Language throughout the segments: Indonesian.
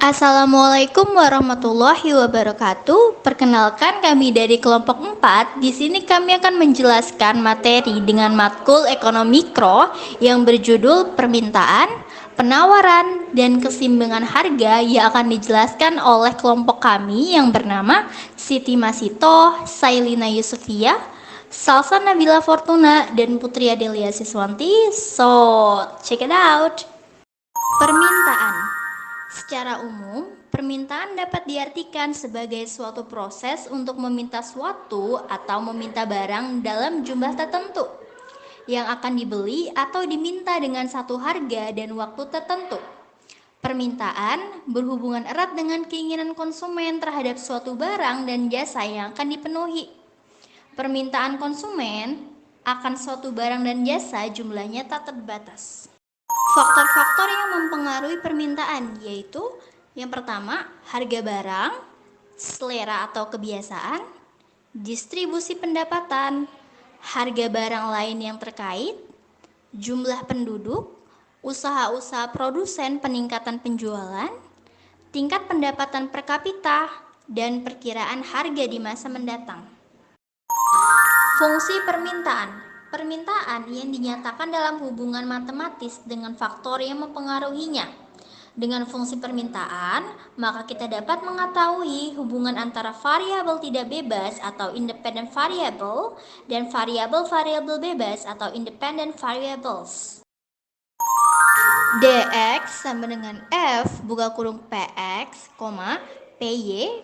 Assalamualaikum warahmatullahi wabarakatuh. Perkenalkan kami dari kelompok 4. Di sini kami akan menjelaskan materi dengan matkul ekonomi mikro yang berjudul permintaan, penawaran, dan keseimbangan harga yang akan dijelaskan oleh kelompok kami yang bernama Siti Masito, Sailina Yusufia, Salsa Nabila Fortuna, dan Putri Adelia Siswanti. So, check it out. Permintaan. Secara umum, permintaan dapat diartikan sebagai suatu proses untuk meminta suatu atau meminta barang dalam jumlah tertentu yang akan dibeli atau diminta dengan satu harga dan waktu tertentu. Permintaan berhubungan erat dengan keinginan konsumen terhadap suatu barang dan jasa yang akan dipenuhi. Permintaan konsumen akan suatu barang dan jasa jumlahnya tak terbatas. Faktor-faktor yang mempengaruhi permintaan yaitu yang pertama, harga barang, selera atau kebiasaan, distribusi pendapatan, harga barang lain yang terkait, jumlah penduduk, usaha-usaha produsen peningkatan penjualan, tingkat pendapatan per kapita, dan perkiraan harga di masa mendatang. Fungsi permintaan. Permintaan yang dinyatakan dalam hubungan matematis dengan faktor yang mempengaruhinya. Dengan fungsi permintaan, maka kita dapat mengetahui hubungan antara variabel tidak bebas atau independent variable dan variabel-variabel bebas atau independent variables. Dx sama dengan F buka kurung Px, PY,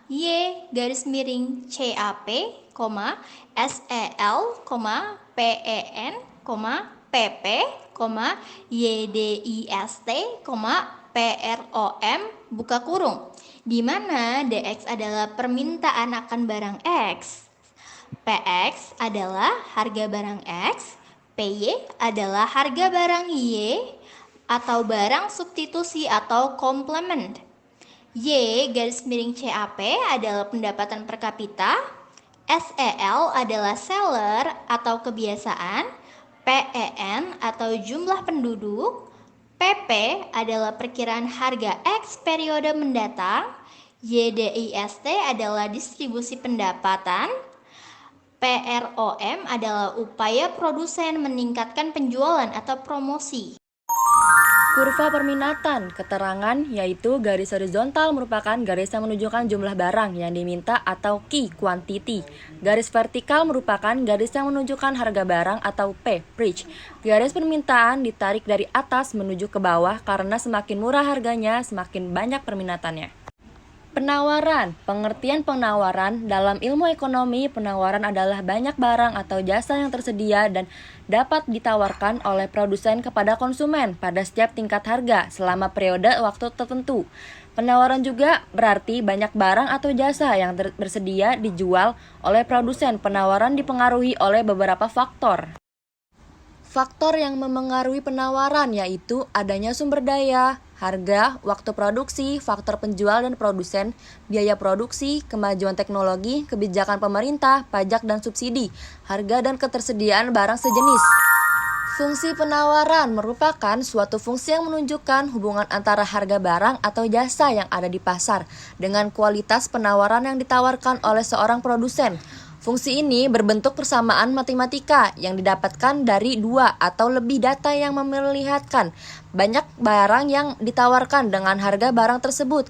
Y garis miring CAP, SEL, PEN, PP, YDIST, PROM buka kurung, di mana DX adalah permintaan akan barang X, PX adalah harga barang X, PY adalah harga barang Y atau barang substitusi atau komplement. Y garis miring CAP adalah pendapatan per kapita, SEL adalah seller atau kebiasaan, PEN atau jumlah penduduk, PP adalah perkiraan harga X periode mendatang, YDIST adalah distribusi pendapatan, PROM adalah upaya produsen meningkatkan penjualan atau promosi. Kurva permintaan, keterangan yaitu garis horizontal merupakan garis yang menunjukkan jumlah barang yang diminta atau key quantity. Garis vertikal merupakan garis yang menunjukkan harga barang atau P, price. Garis permintaan ditarik dari atas menuju ke bawah karena semakin murah harganya, semakin banyak perminatannya. Penawaran. Pengertian penawaran dalam ilmu ekonomi, penawaran adalah banyak barang atau jasa yang tersedia dan dapat ditawarkan oleh produsen kepada konsumen pada setiap tingkat harga selama periode waktu tertentu. Penawaran juga berarti banyak barang atau jasa yang bersedia dijual oleh produsen. Penawaran dipengaruhi oleh beberapa faktor. Faktor yang memengaruhi penawaran yaitu adanya sumber daya, harga, waktu produksi, faktor penjual dan produsen, biaya produksi, kemajuan teknologi, kebijakan pemerintah, pajak dan subsidi, harga dan ketersediaan barang sejenis. Fungsi penawaran merupakan suatu fungsi yang menunjukkan hubungan antara harga barang atau jasa yang ada di pasar dengan kualitas penawaran yang ditawarkan oleh seorang produsen. Fungsi ini berbentuk persamaan matematika yang didapatkan dari dua atau lebih data yang memperlihatkan banyak barang yang ditawarkan dengan harga barang tersebut.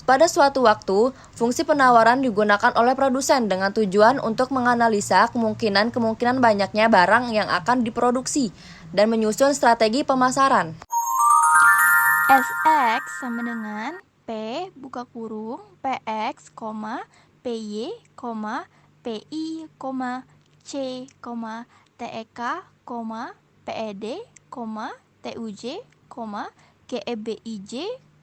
Pada suatu waktu, fungsi penawaran digunakan oleh produsen dengan tujuan untuk menganalisa kemungkinan banyaknya barang yang akan diproduksi dan menyusun strategi pemasaran. SX sama dengan P buka kurung PX, PY, PI, C, TEK, PED, TUJ, GEBIJ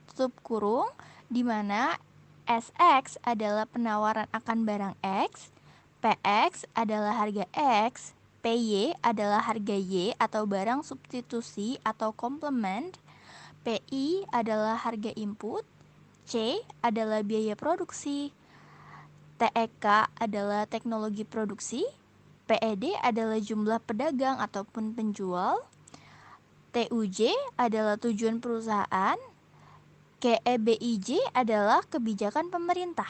tutup kurung, di mana SX adalah penawaran akan barang X, PX adalah harga X, PY adalah harga Y atau barang substitusi atau komplement, PI adalah harga input, C adalah biaya produksi, TEK adalah teknologi produksi, PED adalah jumlah pedagang ataupun penjual, TUJ adalah tujuan perusahaan, KEBIJ adalah kebijakan pemerintah.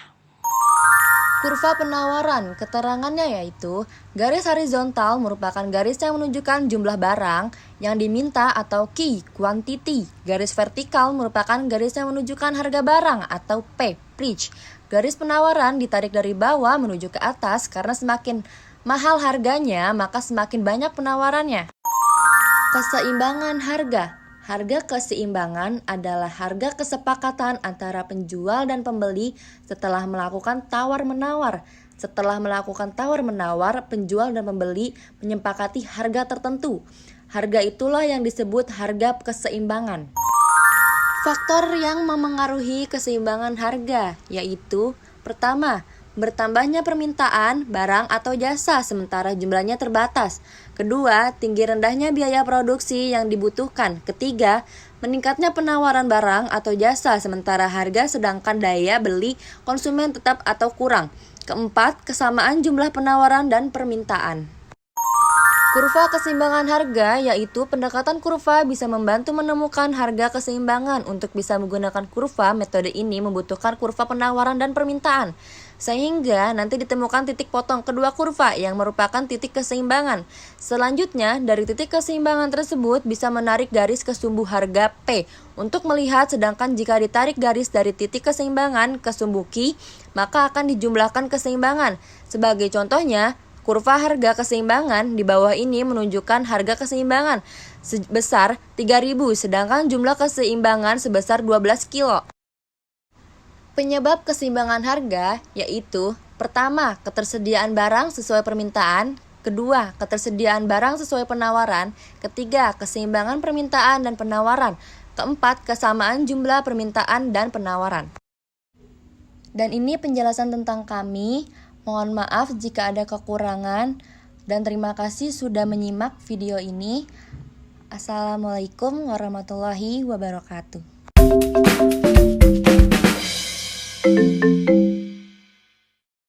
Kurva penawaran, keterangannya yaitu garis horizontal merupakan garis yang menunjukkan jumlah barang yang diminta atau key, quantity. Garis vertikal merupakan garis yang menunjukkan harga barang atau P, price. Garis penawaran ditarik dari bawah menuju ke atas karena semakin mahal harganya maka semakin banyak penawarannya. Keseimbangan harga. Harga keseimbangan adalah harga kesepakatan antara penjual dan pembeli setelah melakukan tawar-menawar. Setelah melakukan tawar-menawar, penjual dan pembeli menyepakati harga tertentu. Harga itulah yang disebut harga keseimbangan. Faktor yang memengaruhi keseimbangan harga yaitu: pertama, bertambahnya permintaan barang atau jasa sementara jumlahnya terbatas. Kedua, tinggi rendahnya biaya produksi yang dibutuhkan. Ketiga, meningkatnya penawaran barang atau jasa sementara harga sedangkan daya beli konsumen tetap atau kurang. Keempat, kesamaan jumlah penawaran dan permintaan. Kurva keseimbangan harga yaitu pendekatan kurva bisa membantu menemukan harga keseimbangan. Untuk bisa menggunakan kurva, metode ini membutuhkan kurva penawaran dan permintaan. Sehingga nanti ditemukan titik potong kedua kurva yang merupakan titik keseimbangan. Selanjutnya, dari titik keseimbangan tersebut bisa menarik garis ke sumbu harga P untuk melihat, sedangkan jika ditarik garis dari titik keseimbangan ke sumbu Q, maka akan dijumlahkan keseimbangan. Sebagai contohnya, kurva harga keseimbangan di bawah ini menunjukkan harga keseimbangan sebesar 3.000 sedangkan jumlah keseimbangan sebesar 12 kilo. Penyebab keseimbangan harga yaitu: pertama, ketersediaan barang sesuai permintaan. Kedua, ketersediaan barang sesuai penawaran. Ketiga, keseimbangan permintaan dan penawaran. Keempat, kesamaan jumlah permintaan dan penawaran. Dan ini penjelasan tentang kami. Mohon maaf jika ada kekurangan dan terima kasih sudah menyimak video ini. Assalamualaikum warahmatullahi wabarakatuh.